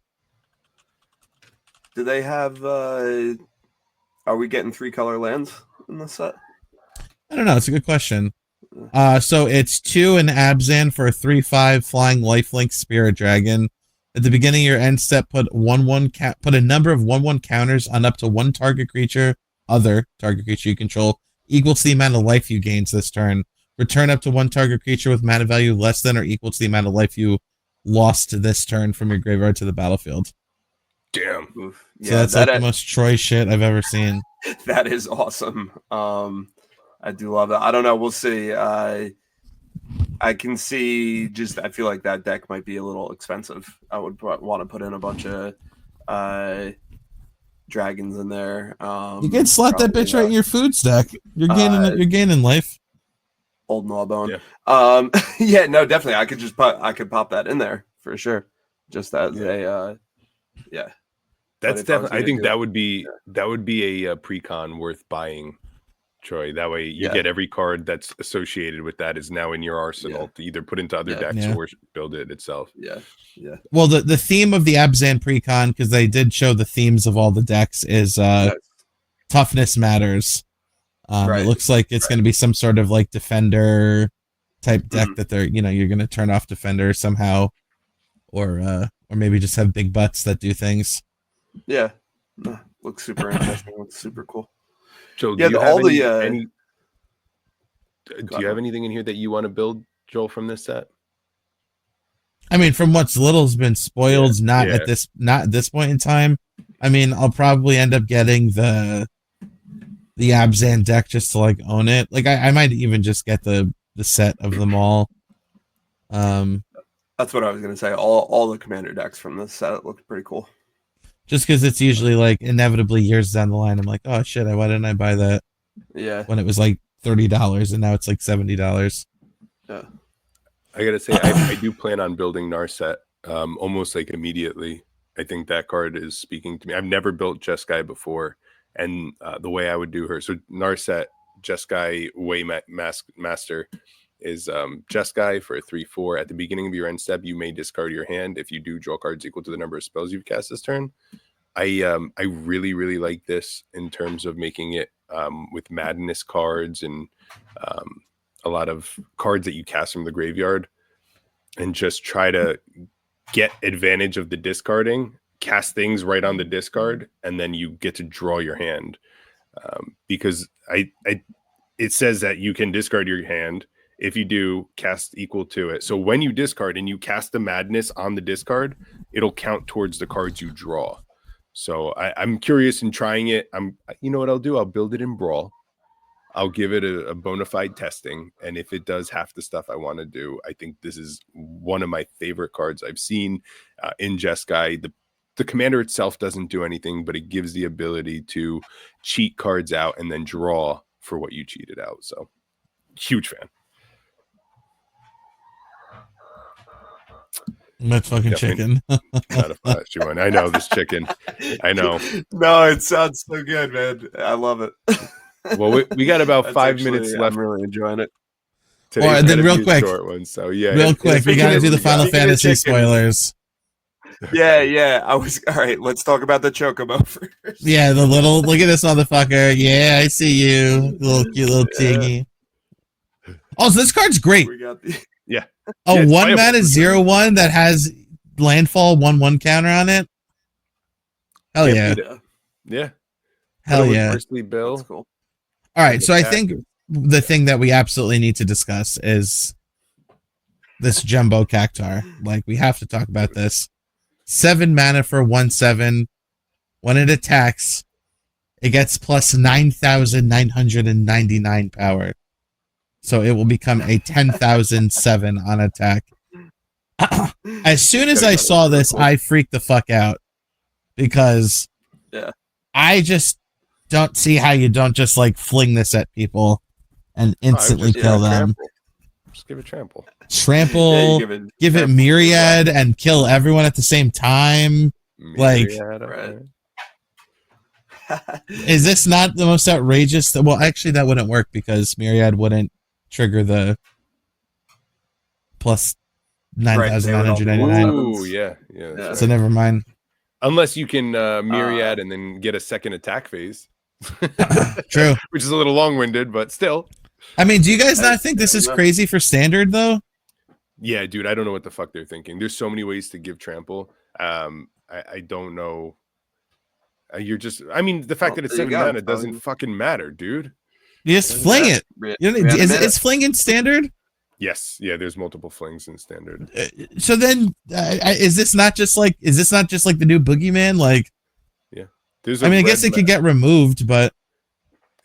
Do they have? Are we getting 3-color lands in the set? I don't know. It's a good question. So it's 2 in Abzan for a 3/5 flying lifelink Spirit Dragon. At the beginning of your end step, put a number of 1/1 counters on up to one other target creature you control, equal to the amount of life you gain this turn. Return up to one target creature with mana value less than or equal to the amount of life you lost this turn from your graveyard to the battlefield. Damn. Oof. So that's like the most Troy shit I've ever seen. That is awesome. I do love that. I don't know. We'll see. I can see I feel like that deck might be a little expensive. I would want to put in a bunch of dragons in there. You can slot that bitch right in your food stack. You're gaining life. Old Gnawbone. Yeah. Yeah, no, definitely. I could pop that in there for sure. Just as a yeah. That's definitely. I think that would be a pre-con worth buying, Troy. That way you get every card that's associated with that is now in your arsenal to either put into other decks or build it itself. Yeah. Well, the theme of the Abzan pre-con, because they did show the themes of all the decks, is toughness matters. It looks like it's going to be some sort of like defender type deck that you're going to turn off defender somehow, or maybe just have big butts that do things. Yeah, looks super interesting. Looks super cool. Joel, do you have anything in here that you want to build, Joel, from this set? I mean, from what's little's been spoiled, not at this point in time. I mean, I'll probably end up getting the Abzan deck just to like own it. Like I might even just get the set of them all. That's what I was gonna say. All the commander decks from this set look pretty cool. Just because it's usually like inevitably years down the line, I'm like, oh shit, why didn't I buy that? Yeah. When it was like $30 and now it's like $70. Yeah. I gotta say, I do plan on building Narset almost like immediately. I think that card is speaking to me. I've never built Jeskai before, and the way I would do her. So Narset, Jeskai, Way Master is Jeskai for a 3/4. At the beginning of your end step, you may discard your hand. If you do, draw cards equal to the number of spells you've cast this turn. I really, really like this in terms of making it with madness cards and a lot of cards that you cast from the graveyard, and just try to get advantage of the discarding, cast things right on the discard, and then you get to draw your hand. Because it says that you can discard your hand. If you do, cast equal to it. So when you discard and you cast the madness on the discard, it'll count towards the cards you draw. So I'm curious in trying it. You know what I'll do? I'll build it in Brawl. I'll give it a bona fide testing. And if it does half the stuff I want to do, I think this is one of my favorite cards I've seen in Jeskai. the commander itself doesn't do anything, but it gives the ability to cheat cards out and then draw for what you cheated out. So huge fan. That's fucking chicken. Not a flashy one. I know this chicken. I know. No, it sounds so good, man. I love it. Well, we got about 5 minutes left. I'm really enjoying it. Today's and then real quick, short one, so yeah, real quick, we got to do the Final Fantasy spoilers. Yeah. All right, let's talk about the Chocobo first. Yeah, the little, look at this motherfucker. Yeah, I see you. Little cute little tiggy. Oh, so this card's great. We got the... Yeah. A 1-mana 0/1 that has landfall 1/1 counter on it. Hell yeah. Yeah. Hell yeah. Firstly, Bill. That's cool. All right, so I think the thing that we absolutely need to discuss is this Jumbo Cactar. Like, we have to talk about this. 7 mana for 1/7. When it attacks, it gets plus 9,999 power. So it will become a 10,007 on attack. As soon as I saw this, I freaked the fuck out. Because I just don't see how you don't just like fling this at people and instantly kill them. Just give it trample. Trample, give it myriad and kill everyone at the same time. Myriad, is this not the most outrageous? Well, actually, that wouldn't work because myriad wouldn't trigger the plus 9,999. Ooh, yeah. So never mind. Unless you can myriad and then get a second attack phase. True. Which is a little long-winded, but still. I mean, do you guys not think this is crazy for standard, though? Yeah, dude, I don't know what the fuck they're thinking. There's so many ways to give trample. I don't know. You're just, I mean, the fact that it's 7 mana doesn't fucking matter, dude. You just fling it. Is fling in standard? Yes, yeah. There's multiple flings in standard. So then, is this not just like the new Boogeyman? Like, yeah. I guess it could get removed, but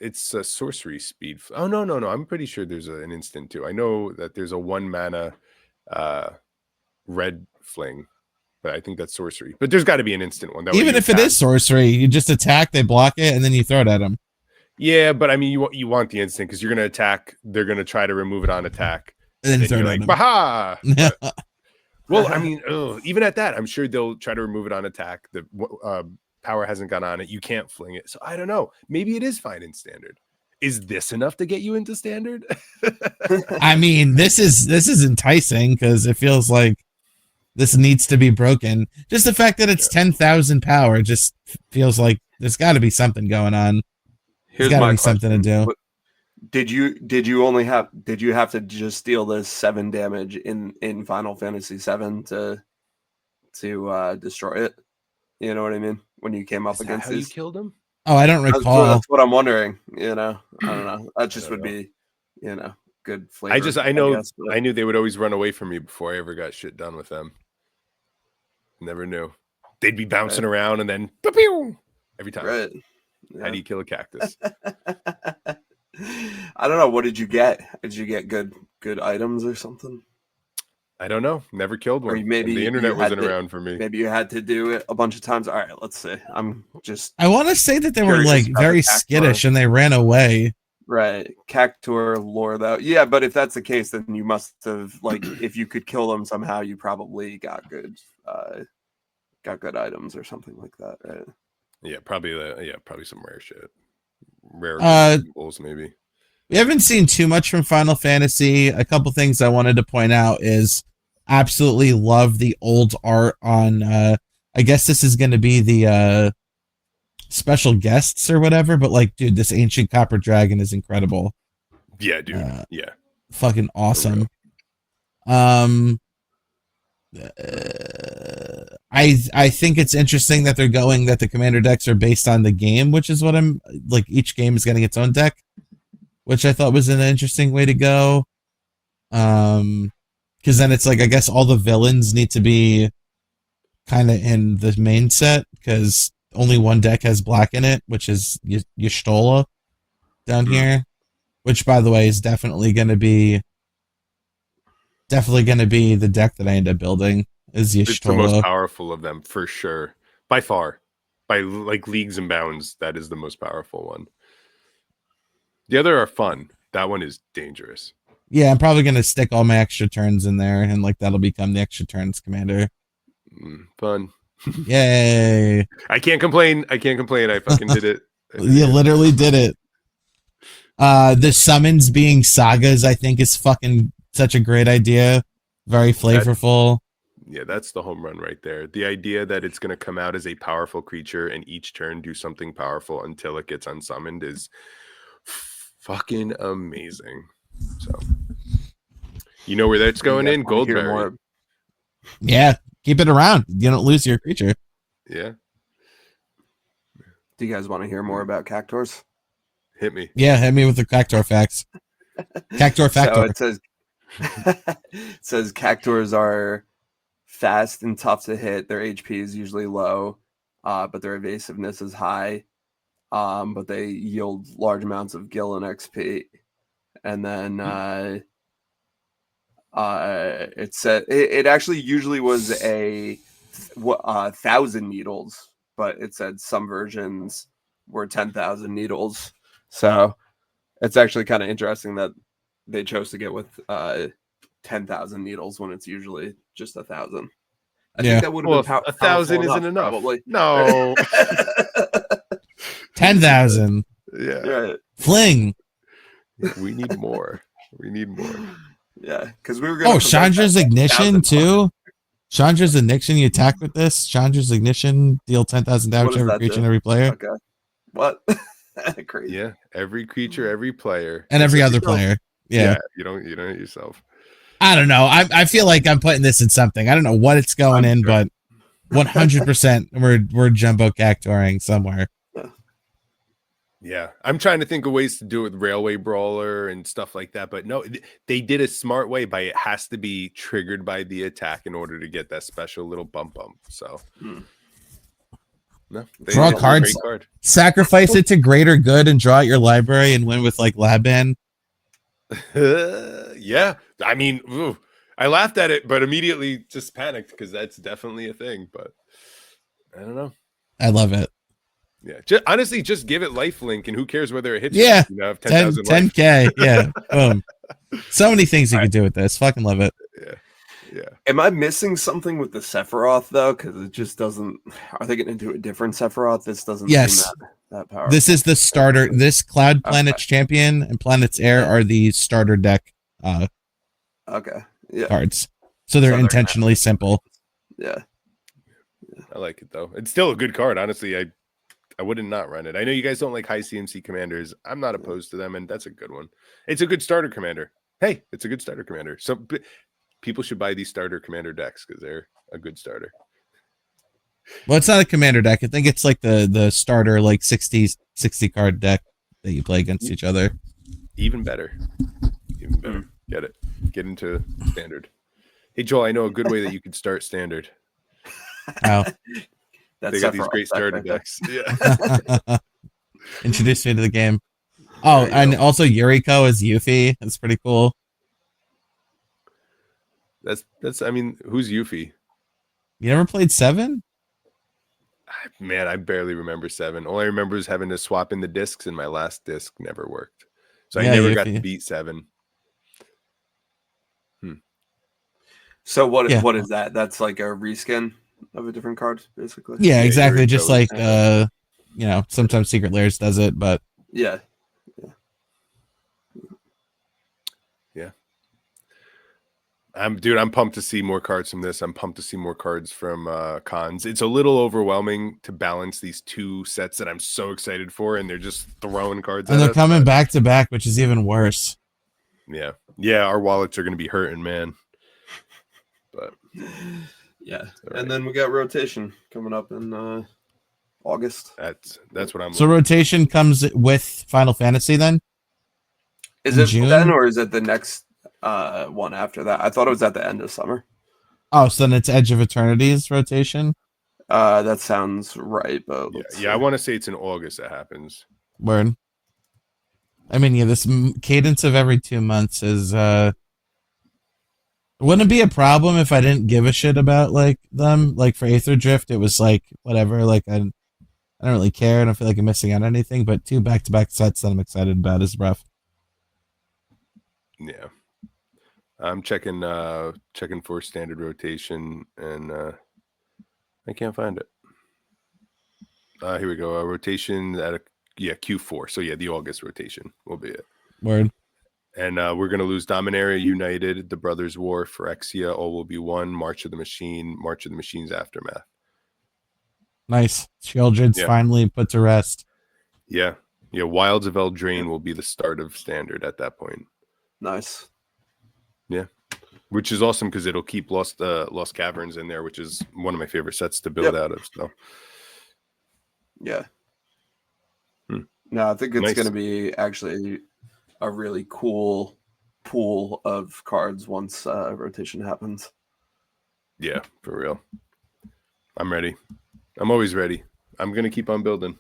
it's a sorcery speed. Oh no! I'm pretty sure there's an instant too. I know that there's a 1 mana red fling, but I think that's sorcery. But there's got to be an instant one. Even if it is sorcery, you just attack, they block it, and then you throw it at them. Yeah, but I mean, you want the instant because you're going to attack. They're going to try to remove it on attack, and then you're like, "Baha!" Well, I mean, even at that, I'm sure they'll try to remove it on attack. The power hasn't gone on it. You can't fling it. So I don't know. Maybe it is fine in standard. Is this enough to get you into standard? I mean, this is enticing because it feels like this needs to be broken. Just the fact that it's 10,000 power just feels like there's got to be something going on. There's got to be something to do. Did you have to just deal this 7 damage in Final Fantasy 7 to destroy it? You know what I mean? When you came up against how you killed him? Oh, I don't recall. That's what I'm wondering. You know, I don't know. That just would be, good flavor. I knew they would always run away from me before I ever got shit done with them. Never knew. They'd be bouncing around and then every time. Right. Yeah. How do you kill a cactus? I don't know. What did you get? Did you get good items or something? I don't know. Never killed one. Or maybe the internet wasn't around for me. Maybe you had to do it a bunch of times. All right, let's see. I want to say that they were like very skittish and they ran away. Right. Cactuar lore though. Yeah, but if that's the case, then you must have if you could kill them somehow, you probably got good items or something like that, right? Yeah, probably some rare shit. Rare symbols, maybe. We haven't seen too much from Final Fantasy. A couple things I wanted to point out is absolutely love the old art on I guess this is gonna be the special guests or whatever, but like, dude, this ancient copper dragon is incredible. Yeah, dude. Fucking awesome. I think it's interesting that they're going that the commander decks are based on the game, which is what I'm like. Each game is getting its own deck, which I thought was an interesting way to go. Because then it's like, I guess all the villains need to be kind of in the main set because only one deck has black in it, which is Y'shtola down here, which by the way is definitely going to be the deck that I end up building is Y'shtola. It's the most powerful of them for sure. by far, by like leagues and bounds. That is the most powerful one. The other are fun. That one is dangerous. Yeah, I'm probably gonna stick all my extra turns in there, and like that'll become the extra turns commander. Fun. Yay! I can't complain. I fucking did it. You literally did it. The summons being sagas, I think, is fucking such a great idea. Very flavorful. That's the home run right there. The idea that it's going to come out as a powerful creature and each turn do something powerful until it gets unsummoned is fucking amazing. So, you know where that's going in? Goldberry. Yeah, keep it around. You don't lose your creature. Yeah. Do you guys want to hear more about Cactuars? Hit me. Yeah, hit me with the Cactuar facts. Cactuar factor. So it says Cactuars are fast and tough to hit. Their HP is usually low, but their evasiveness is high. But they yield large amounts of gil and XP. And then it said it actually usually was a 1,000 needles, but it said some versions were 10,000 needles. So it's actually kind of interesting that they chose to get with 10,000 needles when it's usually just 1,000. I think that would have been 1,000 isn't enough. Probably. No. 10,000. Yeah. Right. Fling. We need more. Yeah, because we were going. Oh, Chandra's Ignition too. Chandra's Ignition. You attack with this. Chandra's Ignition. Deal 10,000 damage to every creature and every player. Okay. What? Crazy. Yeah, every creature, every player, and every other player. Yeah. You don't hit yourself. I don't know. I feel like I'm putting this in something. I don't know what it's going in, but 100% we're jumbo cactuaring somewhere. Yeah, I'm trying to think of ways to do it with Railway Brawler and stuff like that, but no, they did a smart way by it has to be triggered by the attack in order to get that special little bump. So, no, draw cards, sacrifice it to greater good, and draw out your library and win with like Laban. Yeah, I mean, I laughed at it, but immediately just panicked because that's definitely a thing. But I don't know. I love it. Yeah, honestly, just give it lifelink, and who cares whether it hits? Yeah, you have 10,000 10K. Yeah, boom. So many things you can do with this. Fucking love it. Yeah. Am I missing something with the Sephiroth though? Because it just doesn't. Are they going to do a different Sephiroth? This doesn't. Yes. Seem that powerful. This is the starter. This Cloud Planet's Champion and Planet's Heir are the starter deck. Okay. Yeah. Cards. So they're intentionally simple. Yeah. I like it though. It's still a good card, honestly. I wouldn't not run it. I know you guys don't like high CMC commanders. I'm not opposed to them, and that's a good one. It's a good starter commander. Hey, it's a good starter commander. So people should buy these starter commander decks because they're a good starter. Well, it's not a commander deck. I think it's like the starter like 60 card deck that you play against each other. Even better. Get it. Get into standard. Hey Joel, I know a good way that you could start standard. How? That's they got these great starter decks. Yeah. Introduce me to the game. Oh, and also Yuriko is Yuffie. That's pretty cool. That's. I mean, who's Yuffie? You never played 7? Man, I barely remember 7. All I remember is having to swap in the discs, and my last disc never worked, so I never got to beat 7. So what is that? That's like a reskin of a different card, basically. Yeah, exactly. Just like sometimes Secret Lairs does it, but yeah. I'm pumped to see more cards from this. I'm pumped to see more cards from cons. It's a little overwhelming to balance these two sets that I'm so excited for, and they're just throwing cards. And they're coming back to back, which is even worse. Yeah. Our wallets are going to be hurting, man. But yeah, and then we got rotation coming up in August. That's what I'm. So rotation comes with Final Fantasy then? Is it June? Then, or is it the next one after that? I thought it was at the end of summer. Oh, so then it's Edge of Eternity's rotation? That sounds right, but I want to say it's in August that happens. Word. I mean, this cadence of every 2 months is wouldn't be a problem if I didn't give a shit about like them. Like for Aether Drift, it was like whatever. Like I don't really care. I don't feel like I'm missing out on anything. But 2 back-to-back sets that I'm excited about is rough. Yeah, I'm checking for standard rotation, and I can't find it. Here we go. Rotation at Q4. So yeah, the August rotation will be it. Word. And we're going to lose Dominaria, United, The Brothers War, Phyrexia, All Will Be One, March of the Machine, March of the Machine's Aftermath. Nice. Children's finally put to rest. Yeah. Yeah, Wilds of Eldraine will be the start of Standard at that point. Nice. Yeah. Which is awesome because it'll keep Lost Caverns in there, which is one of my favorite sets to build out of. So. Yeah. No, I think it's going to be actually a really cool pool of cards once rotation happens. Yeah, for real. I'm ready. I'm always ready. I'm gonna keep on building.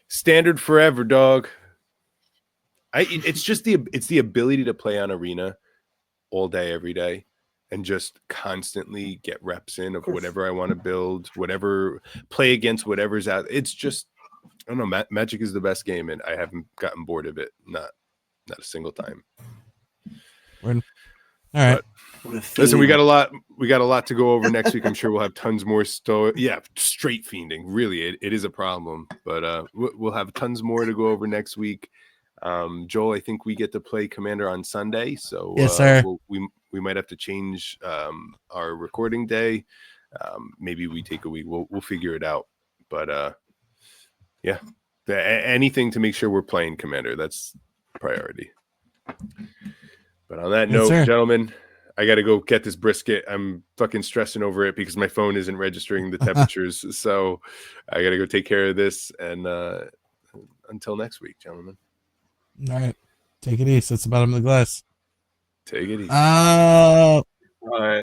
Standard forever, dog. It's the ability to play on Arena all day, every day, and just constantly get reps in of whatever I want to build, whatever play against whatever's out. It's just I don't know. Magic is the best game, and I haven't gotten bored of it. Not a single time. All right. Listen, we got a lot to go over next week. I'm sure we'll have tons more straight fiending. Really, it is a problem, but we'll have tons more to go over next week. Joel, I think we get to play Commander on Sunday, so yes, sir. we might have to change our recording day. Maybe we take a week. We'll figure it out. But yeah, anything to make sure we're playing Commander. That's priority. But on that note, gentlemen, I got to go get this brisket. I'm fucking stressing over it because my phone isn't registering the temperatures. So I got to go take care of this. And until next week, gentlemen. All right. Take it easy. It's the bottom of the glass. Take it easy. All right.